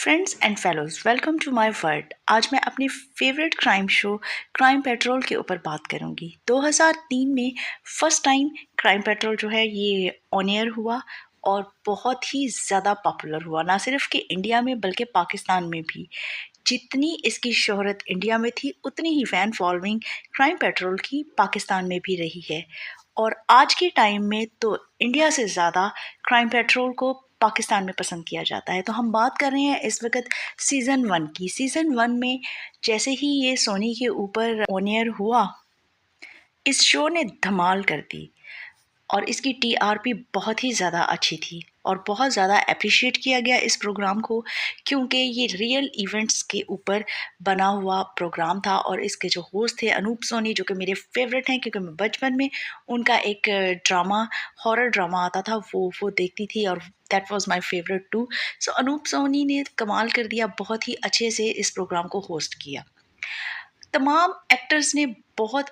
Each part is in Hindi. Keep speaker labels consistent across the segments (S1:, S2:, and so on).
S1: Friends and fellows, welcome to my world. आज मैं अपनी favourite crime show Crime Patrol के ऊपर बात करूंगी। 2003 में फर्स्ट टाइम क्राइम पेट्रोल जो है ये ऑन एयर हुआ और बहुत ही ज़्यादा पॉपुलर हुआ, ना सिर्फ कि इंडिया में बल्कि पाकिस्तान में भी। जितनी इसकी शोहरत इंडिया में थी उतनी ही फ़ैन फॉलोइंग क्राइम पेट्रोल की पाकिस्तान में भी रही है। और आज के टाइम में तो इंडिया से ज़्यादा क्राइम पेट्रोल को पाकिस्तान में पसंद किया जाता है। तो हम बात कर रहे हैं इस वक्त सीज़न 1 की। सीज़न 1 में जैसे ही ये सोनी के ऊपर ऑन एयर हुआ, इस शो ने धमाल कर दी और इसकी टीआरपी बहुत ही ज़्यादा अच्छी थी और बहुत ज़्यादा अप्रिशिएट किया गया इस प्रोग्राम को, क्योंकि ये रियल इवेंट्स के ऊपर बना हुआ प्रोग्राम था। और इसके जो होस्ट थे अनूप सोनी, जो कि मेरे फेवरेट हैं, क्योंकि मैं बचपन में उनका एक ड्रामा, हॉरर ड्रामा आता था, वो देखती थी और that was my favourite too. So Anup Soni ने कमाल कर दिया, बहुत ही अच्छे से इस प्रोग्राम को होस्ट किया। तमाम एक्टर्स ने बहुत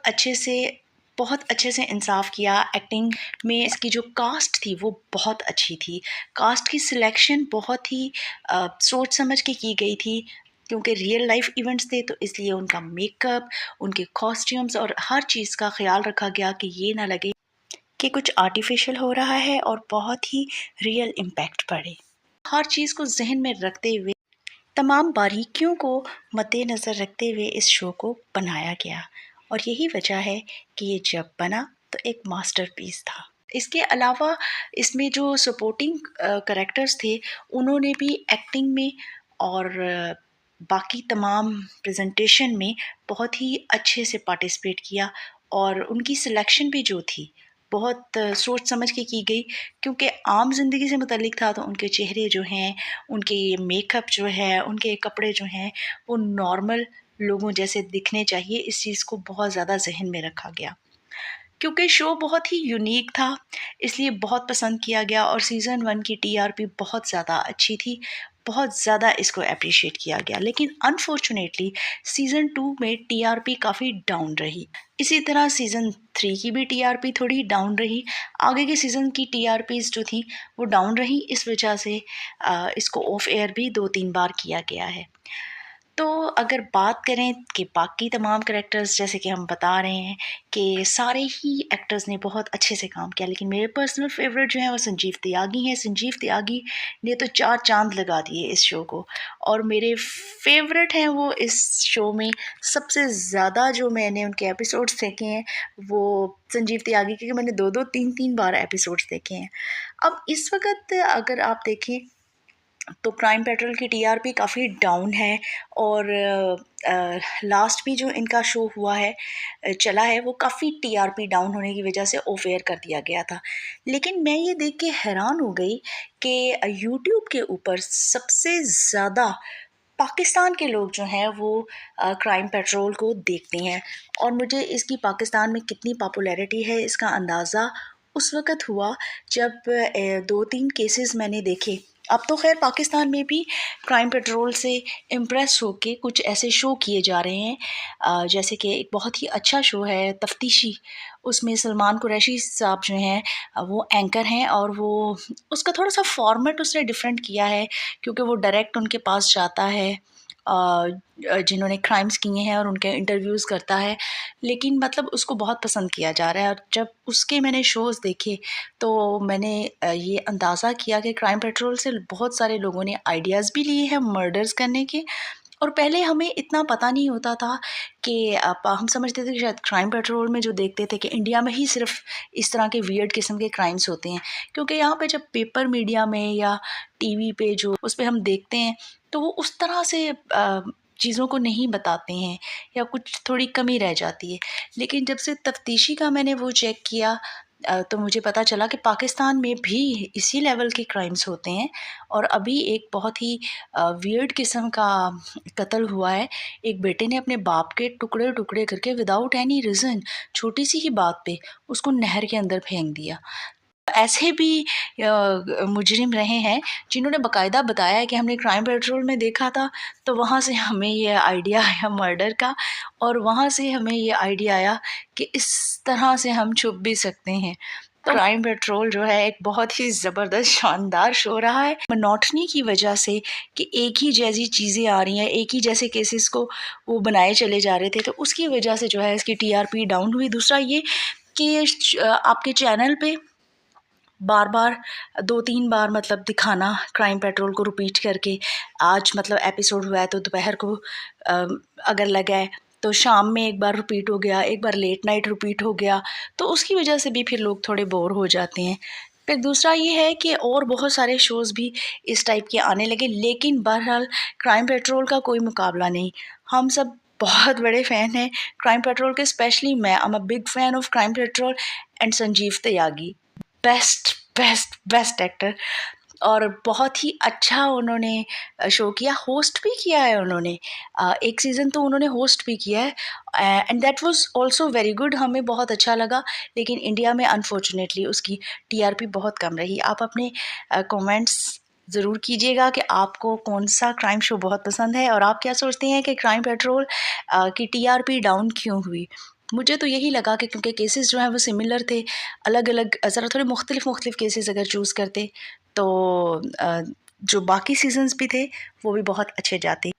S1: अच्छे से इंसाफ किया एक्टिंग में। इसकी जो कास्ट थी वो बहुत अच्छी थी। कास्ट की सिलेक्शन बहुत ही सोच समझ के की गई थी, क्योंकि रियल लाइफ इवेंट्स थे, तो इसलिए उनका मेकअप, उनके कॉस्ट्यूम्स और हर चीज़ का ख्याल रखा गया कि ये ना लगे कि कुछ आर्टिफिशियल हो रहा है और बहुत ही रियल इम्पैक्ट पड़े। हर चीज़ को जहन में रखते हुए, तमाम बारीकियों को मद्देनज़र रखते हुए इस शो को बनाया गया और यही वजह है कि ये जब बना तो एक मास्टरपीस था। इसके अलावा इसमें जो सपोर्टिंग कैरेक्टर्स थे, उन्होंने भी एक्टिंग में और बाकी तमाम प्रेजेंटेशन में बहुत ही अच्छे से पार्टिसिपेट किया और उनकी सिलेक्शन भी जो थी बहुत सोच समझ के की गई, क्योंकि आम ज़िंदगी से मुतल्लिक था। तो उनके चेहरे जो हैं, उनके मेकअप जो है, उनके कपड़े जो हैं, वो नॉर्मल लोगों जैसे दिखने चाहिए। इस चीज़ को बहुत ज़्यादा जहन में रखा गया, क्योंकि शो बहुत ही यूनिक था, इसलिए बहुत पसंद किया गया। और सीज़न 1 की टीआरपी बहुत ज़्यादा अच्छी थी, बहुत ज़्यादा इसको अप्रिशिएट किया गया। लेकिन अनफॉर्चुनेटली सीज़न 2 में टीआरपी काफ़ी डाउन रही। इसी तरह सीज़न 3 की भी टीआरपी थोड़ी डाउन रही। आगे के सीज़न की टीआरपीज़ जो थी वो डाउन रही। इस वजह से इसको ऑफ एयर भी 2-3 बार किया गया है। तो अगर बात करें कि बाकी तमाम कैरेक्टर्स, जैसे कि हम बता रहे हैं कि सारे ही एक्टर्स ने बहुत अच्छे से काम किया, लेकिन मेरे पर्सनल फेवरेट जो है वो संजीव त्यागी हैं। संजीव त्यागी ने तो 4 चांद लगा दिए इस शो को और मेरे फेवरेट हैं वो इस शो में। सबसे ज़्यादा जो मैंने उनके एपिसोड्स देखे हैं वो संजीव त्यागी के, मैंने 2-2 3-3 बार एपिसोड्स देखे हैं। अब इस वक्त अगर आप देखें तो क्राइम पेट्रोल की टीआरपी काफ़ी डाउन है और लास्ट भी जो इनका शो हुआ है, चला है, वो काफ़ी टीआरपी डाउन होने की वजह से ऑफ एयर कर दिया गया था। लेकिन मैं ये देख के हैरान हो गई कि यूट्यूब के ऊपर सबसे ज़्यादा पाकिस्तान के लोग जो हैं वो क्राइम पेट्रोल को देखते हैं। और मुझे इसकी पाकिस्तान में कितनी पॉपुलैरिटी है इसका अंदाज़ा उस वक़्त हुआ जब 2-3 केसेस मैंने देखे। अब तो खैर पाकिस्तान में भी क्राइम पेट्रोल से इम्प्रेस होके कुछ ऐसे शो किए जा रहे हैं, जैसे कि एक बहुत ही अच्छा शो है तफ्तीशी। उसमें सलमान कुरैशी साहब जो हैं वो एंकर हैं और वो उसका थोड़ा-सा फॉर्मेट उसने डिफरेंट किया है, क्योंकि वो डायरेक्ट उनके पास जाता है जिन्होंने क्राइम्स किए हैं और उनके इंटरव्यूज़ करता है। लेकिन मतलब उसको बहुत पसंद किया जा रहा है और जब उसके मैंने शोज़ देखे तो मैंने ये अंदाज़ा किया कि क्राइम पेट्रोल से बहुत सारे लोगों ने आइडियाज़ भी लिए हैं मर्डर्स करने के। और पहले हमें इतना पता नहीं होता था कि हम समझते थे कि शायद क्राइम पेट्रोल में जो देखते थे कि इंडिया में ही सिर्फ इस तरह के वियर्ड किस्म के क्राइम्स होते हैं, क्योंकि यहाँ पे जब पेपर मीडिया में या टीवी पे जो उस पे हम देखते हैं तो वो उस तरह से चीज़ों को नहीं बताते हैं या कुछ थोड़ी कमी रह जाती है। लेकिन जब से तफ्तीशी का मैंने वो चेक किया तो मुझे पता चला कि पाकिस्तान में भी इसी लेवल के क्राइम्स होते हैं। और अभी एक बहुत ही वियर्ड किस्म का कत्ल हुआ है। एक बेटे ने अपने बाप के टुकड़े टुकड़े करके विदाउट एनी रीज़न, छोटी सी ही बात पे उसको नहर के अंदर फेंक दिया। ऐसे भी मुजरिम रहे हैं जिन्होंने बाकायदा बताया है कि हमने क्राइम पेट्रोल में देखा था, तो वहाँ से हमें ये आइडिया आया मर्डर का और वहाँ से हमें ये आइडिया आया कि इस तरह से हम छुप भी सकते हैं। तो क्राइम पेट्रोल जो है एक बहुत ही ज़बरदस्त शानदार शो रहा है। मोनोटनी की वजह से कि एक ही जैसी चीज़ें आ रही हैं, एक ही जैसे केसेस को वो बनाए चले जा रहे थे, तो उसकी वजह से जो है इसकी टीआरपी डाउन हुई। दूसरा ये कि आपके चैनल पे बार बार 2-3 बार मतलब दिखाना क्राइम पेट्रोल को रिपीट करके, आज मतलब एपिसोड हुआ है तो दोपहर को अगर लगा है तो शाम में एक बार रिपीट हो गया, एक बार लेट नाइट रिपीट हो गया, तो उसकी वजह से भी फिर लोग थोड़े बोर हो जाते हैं। फिर दूसरा ये है कि और बहुत सारे शोज़ भी इस टाइप के आने लगे, लेकिन बहरहाल क्राइम पेट्रोल का कोई मुकाबला नहीं। हम सब बहुत बड़े फ़ैन हैं क्राइम पेट्रोल के, स्पेशली मैं I am a big fan of crime petrol and Sanjeev Tyagi. Best best best actor, और बहुत ही अच्छा उन्होंने शो किया, होस्ट भी किया है उन्होंने। एक सीज़न तो उन्होंने होस्ट भी किया है and that was also very good, हमें बहुत अच्छा लगा। लेकिन इंडिया में अनफॉर्चुनेटली उसकी टीआरपी बहुत कम रही। आप अपने कमेंट्स ज़रूर कीजिएगा कि आपको कौन सा क्राइम शो बहुत पसंद है और आप क्या सोचते हैं कि क्राइम पेट्रोल की टीआरपी डाउन क्यों हुई। मुझे तो यही लगा कि क्योंकि केसेस जो हैं वो सिमिलर थे, अलग अलग ज़रा थोड़े मुख्तलिफ केसेस अगर चूज़ करते तो जो बाकी सीजन्स भी थे वो भी बहुत अच्छे जाते।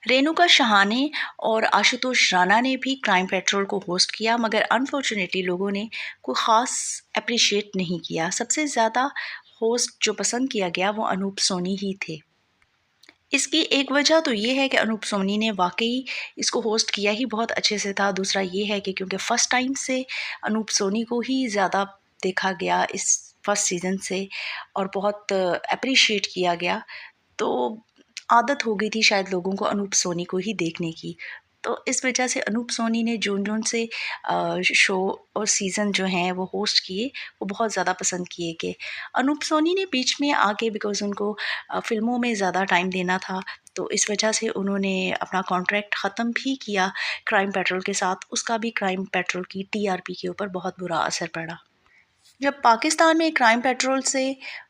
S1: रेणुका शहाने और आशुतोष राणा ने भी क्राइम पेट्रोल को होस्ट किया, मगर अनफॉर्चुनेटली लोगों ने कोई ख़ास अप्रिशिएट नहीं किया। सबसे ज़्यादा होस्ट जो पसंद किया गया वो अनूप सोनी ही थे। इसकी एक वजह तो ये है कि अनूप सोनी ने वाकई इसको होस्ट किया ही बहुत अच्छे से था। दूसरा ये है कि क्योंकि फ़र्स्ट टाइम से अनूप सोनी को ही ज़्यादा देखा गया इस फर्स्ट सीज़न से और बहुत अप्रिशिएट किया गया, तो आदत हो गई थी शायद लोगों को अनूप सोनी को ही देखने की। तो इस वजह से अनूप सोनी ने जून से शो और सीज़न जो हैं वो होस्ट किए, वो बहुत ज़्यादा पसंद किए गए। अनूप सोनी ने बीच में आके बिकॉज़ उनको फ़िल्मों में ज़्यादा टाइम देना था, तो इस वजह से उन्होंने अपना कॉन्ट्रैक्ट ख़त्म भी किया क्राइम पेट्रोल के साथ। उसका भी क्राइम पेट्रोल की टीआरपी के ऊपर बहुत बुरा असर पड़ा। जब पाकिस्तान में क्राइम पेट्रोल से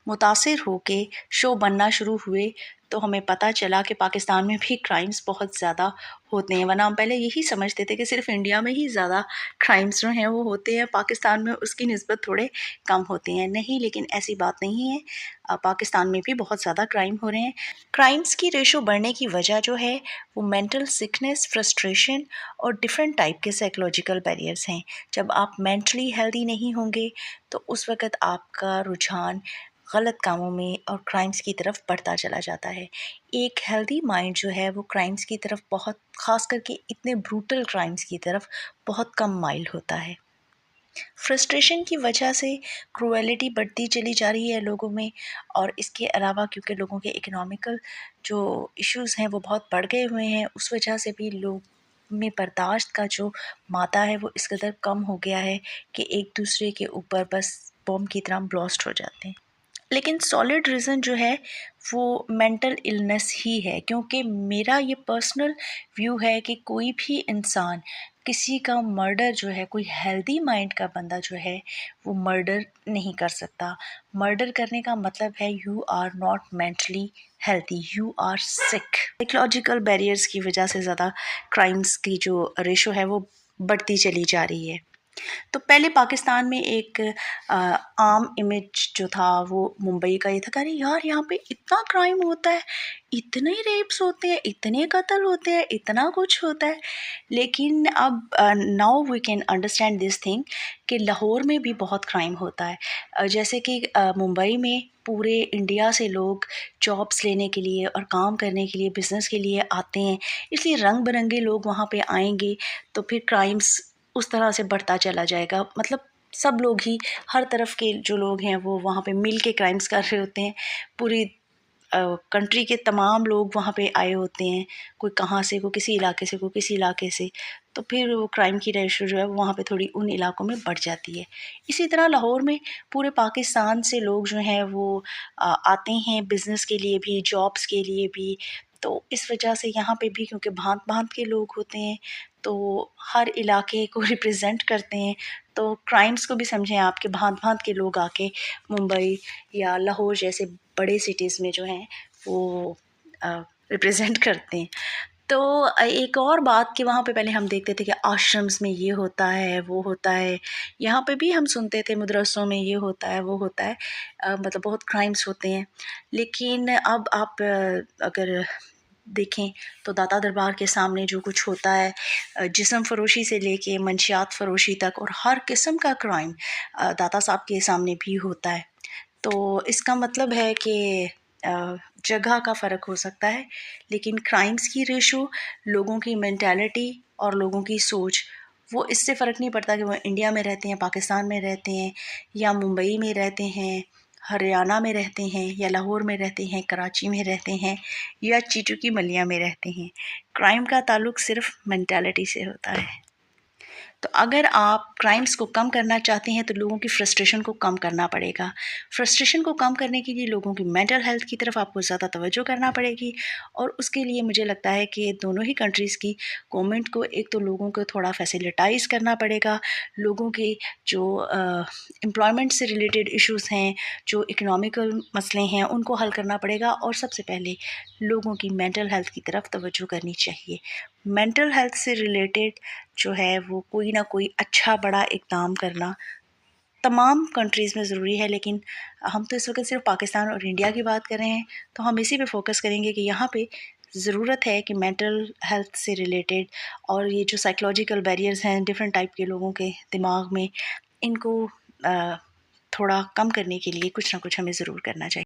S1: मुतासिर होके शो बनना शुरू हुए, तो हमें पता चला कि पाकिस्तान में भी क्राइम्स बहुत ज़्यादा होते हैं। वरना हम पहले यही समझते थे कि सिर्फ इंडिया में ही ज़्यादा क्राइम्स जो हैं वो होते हैं, पाकिस्तान में उसकी निस्बत थोड़े कम होते हैं। नहीं, लेकिन ऐसी बात नहीं है। पाकिस्तान में भी बहुत ज़्यादा क्राइम हो रहे हैं। क्राइम्स की रेशो बढ़ने की वजह जो है वो मेंटल सिकनेस, फ्रस्ट्रेशन और डिफरेंट टाइप के साइकोलॉजिकल बैरियर्स हैं। जब आप मेंटली हेल्दी नहीं होंगे तो उस वक़्त आपका रुझान गलत कामों में और क्राइम्स की तरफ बढ़ता चला जाता है। एक हेल्दी माइंड जो है वो क्राइम्स की तरफ बहुत, ख़ास करके इतने ब्रूटल क्राइम्स की तरफ बहुत कम माइल होता है। फ्रस्ट्रेशन की वजह से क्रूएलिटी बढ़ती चली जा रही है लोगों में, और इसके अलावा क्योंकि लोगों के इकोनॉमिकल जो इश्यूज़ हैं वो बहुत बढ़ गए हुए हैं, उस वजह से भी लोग में बर्दाश्त का जो मादा है वो इस कदर कम हो गया है कि एक दूसरे के ऊपर बस बॉम्ब की तरह ब्लास्ट हो जाते हैं। लेकिन सॉलिड रीज़न जो है वो मेंटल इलनेस ही है, क्योंकि मेरा ये पर्सनल व्यू है कि कोई भी इंसान किसी का मर्डर जो है, कोई हेल्दी माइंड का बंदा जो है वो मर्डर नहीं कर सकता। मर्डर करने का मतलब है you are not mentally healthy, you are sick. Psychological barriers की वजह से ज़्यादा क्राइम्स की जो रेशो है वो बढ़ती चली जा रही है। तो पहले पाकिस्तान में एक आम इमेज जो था वो मुंबई का ये था कि अरे यार, यहाँ पे इतना क्राइम होता है, इतने रेप्स होते हैं, इतने कत्ल होते हैं, इतना कुछ होता है। लेकिन अब now we can understand this thing कि लाहौर में भी बहुत क्राइम होता है। जैसे कि मुंबई में पूरे इंडिया से लोग जॉब्स लेने के लिए और काम करने के लिए, बिज़नेस के लिए आते हैं, इसलिए रंग बिरंगे लोग वहाँ पे आएंगे, तो फिर क्राइम्स उस तरह से बढ़ता चला जाएगा। मतलब सब लोग ही, हर तरफ के जो लोग हैं वो वहाँ पे मिल के क्राइम्स कर रहे होते हैं। पूरी कंट्री के तमाम लोग वहाँ पे आए होते हैं, कोई कहाँ से, कोई किसी इलाके से, कोई किसी इलाके से, तो फिर वो क्राइम की रेशो जो है वो वहाँ पे थोड़ी उन इलाकों में बढ़ जाती है। इसी तरह लाहौर में पूरे पाकिस्तान से लोग जो हैं वो आते हैं बिज़नेस के लिए भी, जॉब्स के लिए भी। तो इस वजह से यहाँ पे भी क्योंकि भांत भांत के लोग होते हैं, तो हर इलाके को रिप्रेजेंट करते हैं, तो क्राइम्स को भी समझें आप कि भांत भांत के लोग आके मुंबई या लाहौर जैसे बड़े सिटीज़ में जो हैं वो रिप्रेजेंट करते हैं। तो एक और बात कि वहाँ पे पहले हम देखते थे कि आश्रम्स में ये होता है, वो होता है। यहाँ पे भी हम सुनते थे मदरसों में ये होता है, वो होता है। मतलब बहुत क्राइम्स होते हैं। लेकिन अब आप अगर देखें तो दाता दरबार के सामने जो कुछ होता है, जिस्म फ़रोशी से लेके मंशियात फ़रोशी तक और हर किस्म का क्राइम दाता साहब के सामने भी होता है। तो इसका मतलब है कि जगह का फ़र्क हो सकता है, लेकिन क्राइम्स की रेशो, लोगों की मेंटालिटी और लोगों की सोच, वो इससे फ़र्क नहीं पड़ता कि वो इंडिया में रहते हैं, पाकिस्तान में रहते हैं, या मुंबई में रहते हैं, हरियाणा में रहते हैं, या लाहौर में रहते हैं, कराची में रहते हैं, या चीचू की मलिया में रहते हैं। क्राइम का ताल्लुक सिर्फ मेंटालिटी से होता है। तो अगर आप क्राइम्स को कम करना चाहते हैं तो लोगों की फ्रस्ट्रेशन को कम करना पड़ेगा। फ्रस्ट्रेशन को कम करने के लिए लोगों की मेंटल हेल्थ की तरफ आपको ज़्यादा तवज्जो करना पड़ेगी, और उसके लिए मुझे लगता है कि दोनों ही कंट्रीज़ की गवर्नमेंट को एक तो लोगों को थोड़ा फैसिलिटाइज़ करना पड़ेगा, लोगों के जो एम्प्लॉयमेंट से रिलेटेड इश्यूज़ हैं, जो इकोनॉमिकल मसले हैं, उनको हल करना पड़ेगा, और सबसे पहले लोगों की मेंटल हेल्थ की तरफ तवज्जो करनी चाहिए। मेंटल हेल्थ से रिलेटेड जो है वो कोई ना कोई अच्छा बड़ा इक़दाम करना तमाम कंट्रीज़ में ज़रूरी है, लेकिन हम तो इस वक्त सिर्फ पाकिस्तान और इंडिया की बात कर रहे हैं, तो हम इसी पे फोकस करेंगे कि यहाँ पे ज़रूरत है कि मेंटल हेल्थ से रिलेटेड और ये जो साइकोलॉजिकल बैरियर्स हैं डिफरेंट टाइप के लोगों के दिमाग में, इनको थोड़ा कम करने के लिए कुछ ना कुछ हमें ज़रूर करना चाहिए।